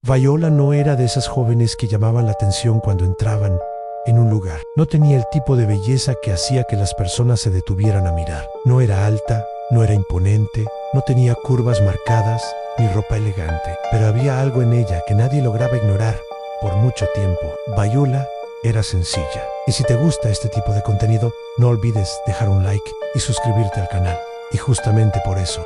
Viola no era de esas jóvenes que llamaban la atención cuando entraban en un lugar. No tenía el tipo de belleza que hacía que las personas se detuvieran a mirar. No era alta, no era imponente, no tenía curvas marcadas ni ropa elegante. Pero había algo en ella que nadie lograba ignorar por mucho tiempo. Viola era sencilla. Y si te gusta este tipo de contenido, no olvides dejar un like y suscribirte al canal. Y justamente por eso,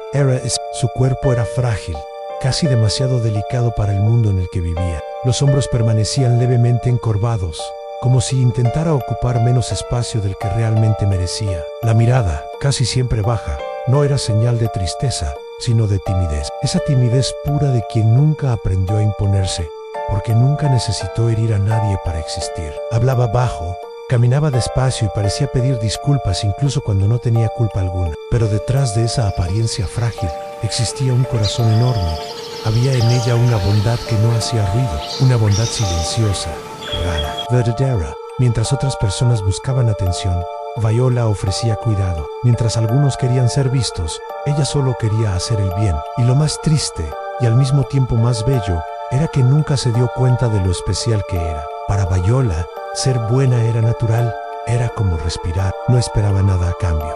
su cuerpo era frágil, casi demasiado delicado para el mundo en el que vivía. Los hombros permanecían levemente encorvados, como si intentara ocupar menos espacio del que realmente merecía. La mirada, casi siempre baja, no era señal de tristeza, sino de timidez. Esa timidez pura de quien nunca aprendió a imponerse, porque nunca necesitó herir a nadie para existir. Hablaba bajo, caminaba despacio y parecía pedir disculpas incluso cuando no tenía culpa alguna. Pero detrás de esa apariencia frágil existía un corazón enorme. Había en ella una bondad que no hacía ruido, una bondad silenciosa, rara, verdadera. Mientras otras personas buscaban atención, Viola ofrecía cuidado. Mientras algunos querían ser vistos, ella solo quería hacer el bien. Y lo más triste, y al mismo tiempo más bello, era que nunca se dio cuenta de lo especial que era. Para Viola, ser buena era natural, era como respirar, no esperaba nada a cambio.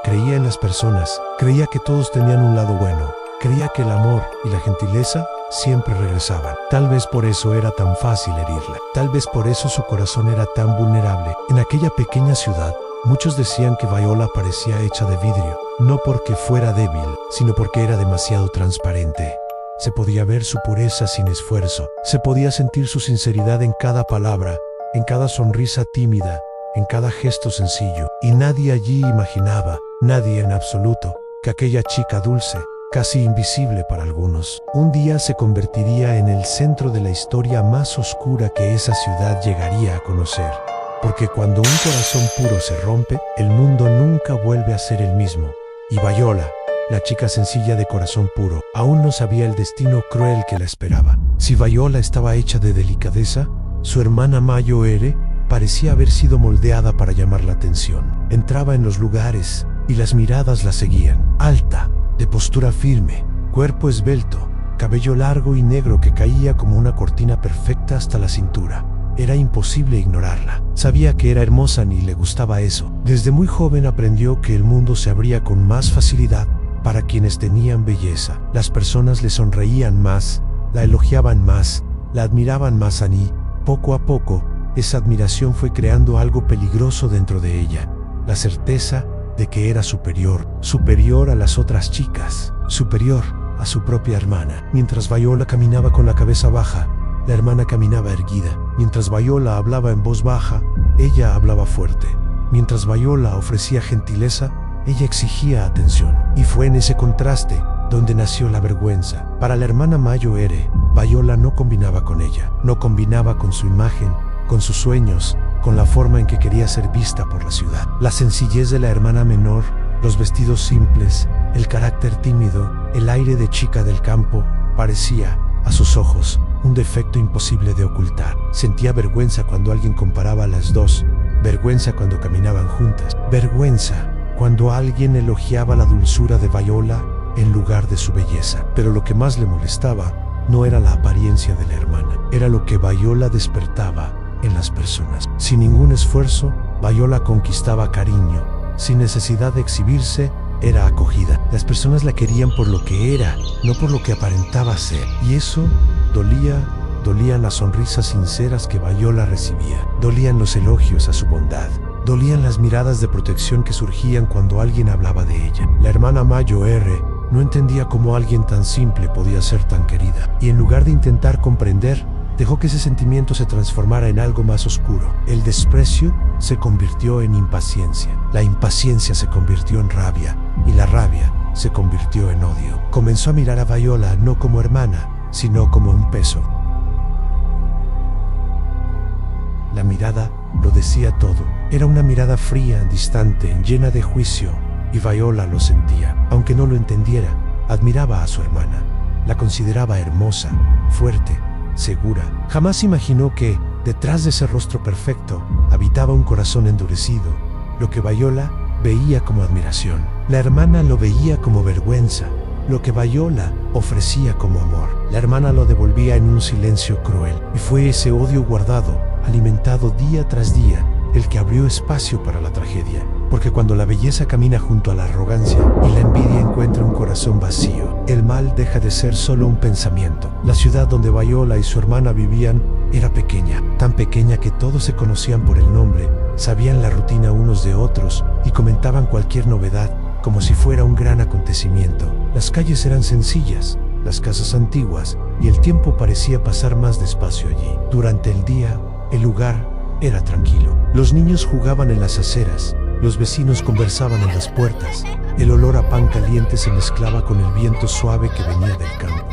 Creía en las personas, creía que todos tenían un lado bueno, creía que el amor y la gentileza siempre regresaban. Tal vez por eso era tan fácil herirla, tal vez por eso su corazón era tan vulnerable. En aquella pequeña ciudad, muchos decían que Viola parecía hecha de vidrio, no porque fuera débil, sino porque era demasiado transparente. Se podía ver su pureza sin esfuerzo, se podía sentir su sinceridad en cada palabra, en cada sonrisa tímida, en cada gesto sencillo. Y nadie allí imaginaba, nadie en absoluto, que aquella chica dulce, casi invisible para algunos, un día se convertiría en el centro de la historia más oscura que esa ciudad llegaría a conocer. Porque cuando un corazón puro se rompe, el mundo nunca vuelve a ser el mismo. Y Viola, la chica sencilla de corazón puro, aún no sabía el destino cruel que la esperaba. Si Viola estaba hecha de delicadeza, su hermana Mayore parecía haber sido moldeada para llamar la atención. Entraba en los lugares y las miradas la seguían. Alta, de postura firme, cuerpo esbelto, cabello largo y negro que caía como una cortina perfecta hasta la cintura. Era imposible ignorarla. Sabía que era hermosa y le gustaba eso. Desde muy joven aprendió que el mundo se abría con más facilidad para quienes tenían belleza. Las personas le sonreían más, la elogiaban más, la admiraban más. Poco a poco, esa admiración fue creando algo peligroso dentro de ella, la certeza de que era superior, superior a las otras chicas, superior a su propia hermana. Mientras Viola caminaba con la cabeza baja, la hermana caminaba erguida. Mientras Viola hablaba en voz baja, ella hablaba fuerte. Mientras Viola ofrecía gentileza, ella exigía atención. Y fue en ese contraste donde nació la vergüenza. Para la hermana Mayore, Viola no combinaba con ella, no combinaba con su imagen, con sus sueños, con la forma en que quería ser vista por la ciudad. La sencillez de la hermana menor, los vestidos simples, el carácter tímido, el aire de chica del campo, parecía, a sus ojos, un defecto imposible de ocultar. Sentía vergüenza cuando alguien comparaba a las dos, vergüenza cuando caminaban juntas, vergüenza cuando alguien elogiaba la dulzura de Viola en lugar de su belleza. Pero lo que más le molestaba no era la apariencia de la hermana, era lo que Viola despertaba en las personas. Sin ningún esfuerzo, Viola conquistaba cariño. Sin necesidad de exhibirse, era acogida. Las personas la querían por lo que era, no por lo que aparentaba ser. Y eso dolía. Dolían las sonrisas sinceras que Viola recibía. Dolían los elogios a su bondad. Dolían las miradas de protección que surgían cuando alguien hablaba de ella. La hermana Mayore no entendía cómo alguien tan simple podía ser tan querida. Y en lugar de intentar comprender, dejó que ese sentimiento se transformara en algo más oscuro. El desprecio se convirtió en impaciencia. La impaciencia se convirtió en rabia. Y la rabia se convirtió en odio. Comenzó a mirar a Viola no como hermana, sino como un peso. La mirada lo decía todo. Era una mirada fría, distante, llena de juicio. Y Viola lo sentía. Aunque no lo entendiera, admiraba a su hermana. La consideraba hermosa, fuerte, segura. Jamás imaginó que, detrás de ese rostro perfecto, habitaba un corazón endurecido, lo que Viola veía como admiración. La hermana lo veía como vergüenza, lo que Viola ofrecía como amor. La hermana lo devolvía en un silencio cruel, y fue ese odio guardado, alimentado día tras día, el que abrió espacio para la tragedia. Porque cuando la belleza camina junto a la arrogancia y la envidia encuentra un corazón vacío, el mal deja de ser solo un pensamiento. La ciudad donde Viola y su hermana vivían era pequeña, tan pequeña que todos se conocían por el nombre, sabían la rutina unos de otros y comentaban cualquier novedad como si fuera un gran acontecimiento. Las calles eran sencillas, las casas antiguas, y el tiempo parecía pasar más despacio allí. Durante el día, el lugar era tranquilo. Los niños jugaban en las aceras, los vecinos conversaban en las puertas, el olor a pan caliente se mezclaba con el viento suave que venía del campo.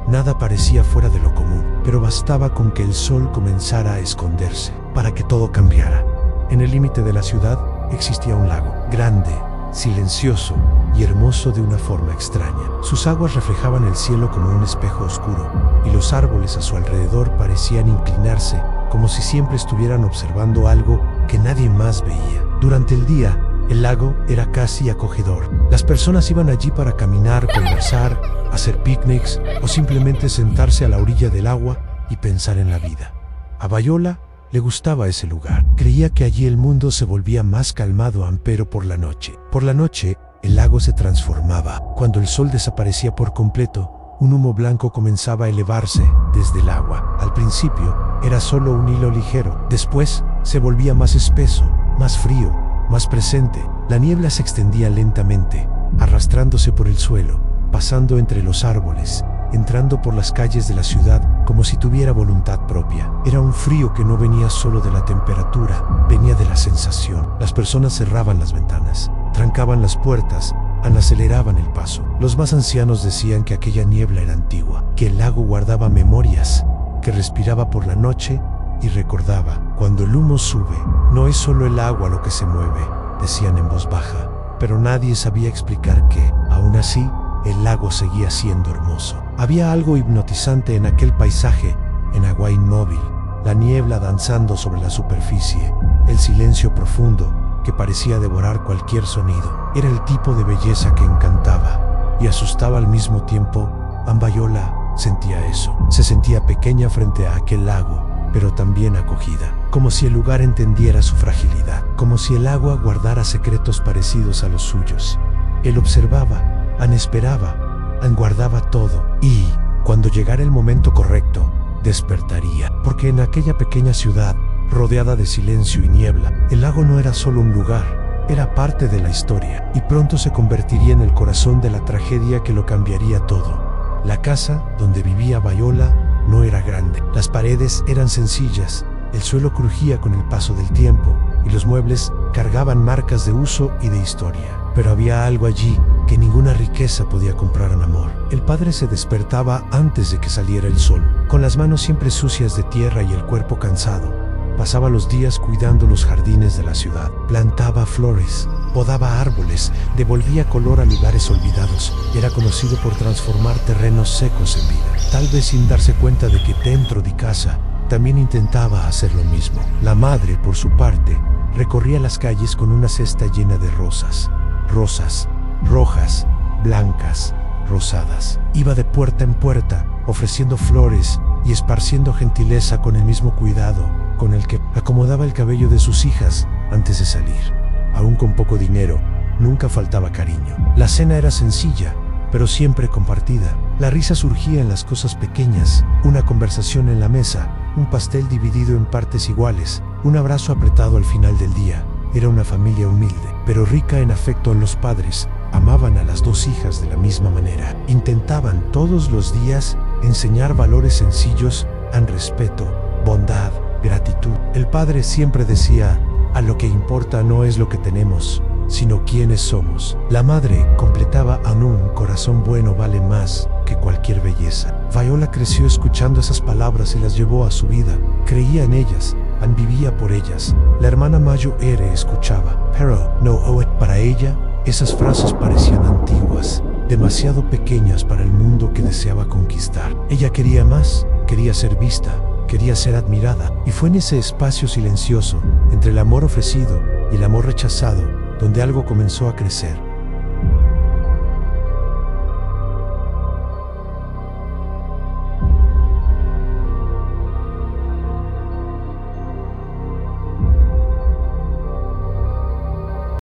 Nada parecía fuera de lo común, pero bastaba con que el sol comenzara a esconderse para que todo cambiara. En el límite de la ciudad existía un lago, grande, silencioso y hermoso de una forma extraña. Sus aguas reflejaban el cielo como un espejo oscuro, y los árboles a su alrededor parecían inclinarse, como si siempre estuvieran observando algo que nadie más veía. Durante el día, el lago era casi acogedor. Las personas iban allí para caminar, conversar, hacer picnics o simplemente sentarse a la orilla del agua y pensar en la vida. A Viola le gustaba ese lugar. Creía que allí el mundo se volvía más calmado, ampero por la noche. Por la noche, el lago se transformaba. Cuando el sol desaparecía por completo, un humo blanco comenzaba a elevarse desde el agua. Al principio, era solo un hilo ligero. Después, se volvía más espeso, más frío, más presente. La niebla se extendía lentamente, arrastrándose por el suelo, pasando entre los árboles, entrando por las calles de la ciudad como si tuviera voluntad propia. Era un frío que no venía solo de la temperatura, venía de la sensación. Las personas cerraban las ventanas, trancaban las puertas, aceleraban el paso. Los más ancianos decían que aquella niebla era antigua, que el lago guardaba memorias, que respiraba por la noche y recordaba. Cuando el humo sube, no es solo el agua lo que se mueve, decían en voz baja, pero nadie sabía explicar que, aún así, el lago seguía siendo hermoso. Había algo hipnotizante en aquel paisaje, en agua inmóvil, la niebla danzando sobre la superficie, el silencio profundo que parecía devorar cualquier sonido. Era el tipo de belleza que encantaba y asustaba al mismo tiempo. Viola sentía eso. Se sentía pequeña frente a aquel lago, pero también acogida, como si el lugar entendiera su fragilidad, como si el agua guardara secretos parecidos a los suyos. Él observaba, esperaba, guardaba todo, y, cuando llegara el momento correcto, despertaría. Porque en aquella pequeña ciudad, rodeada de silencio y niebla, el lago no era solo un lugar, era parte de la historia, y pronto se convertiría en el corazón de la tragedia que lo cambiaría todo. La casa donde vivía Viola no era grande, las paredes eran sencillas, el suelo crujía con el paso del tiempo, y los muebles cargaban marcas de uso y de historia. Pero había algo allí que ninguna riqueza podía comprar en amor. El padre se despertaba antes de que saliera el sol, con las manos siempre sucias de tierra y el cuerpo cansado. Pasaba los días cuidando los jardines de la ciudad. Plantaba flores, podaba árboles, devolvía color a lugares olvidados. Era conocido por transformar terrenos secos en vida. Tal vez sin darse cuenta de que dentro de casa también intentaba hacer lo mismo. La madre, por su parte, recorría las calles con una cesta llena de rosas. Rosas, rojas, blancas, rosadas. Iba de puerta en puerta, ofreciendo flores y esparciendo gentileza con el mismo cuidado con el que acomodaba el cabello de sus hijas antes de salir. Aún con poco dinero, nunca faltaba cariño. La cena era sencilla, pero siempre compartida. La risa surgía en las cosas pequeñas, una conversación en la mesa, un pastel dividido en partes iguales, un abrazo apretado al final del día. Era una familia humilde, pero rica en afecto en los padres. Amaban a las dos hijas de la misma manera. Intentaban todos los días enseñar valores sencillos, respeto, bondad, gratitud. El padre siempre decía: a lo que importa no es lo que tenemos, sino quiénes somos. La madre completaba: un corazón bueno vale más que cualquier belleza. Viola creció escuchando esas palabras y las llevó a su vida. Creía en ellas, vivía por ellas. La hermana Mayo escuchaba, pero no para ella. Esas frases parecían antiguas, demasiado pequeñas para el mundo que deseaba conquistar. Ella quería más, quería ser vista, quería ser admirada, y fue en ese espacio silencioso, entre el amor ofrecido y el amor rechazado, donde algo comenzó a crecer.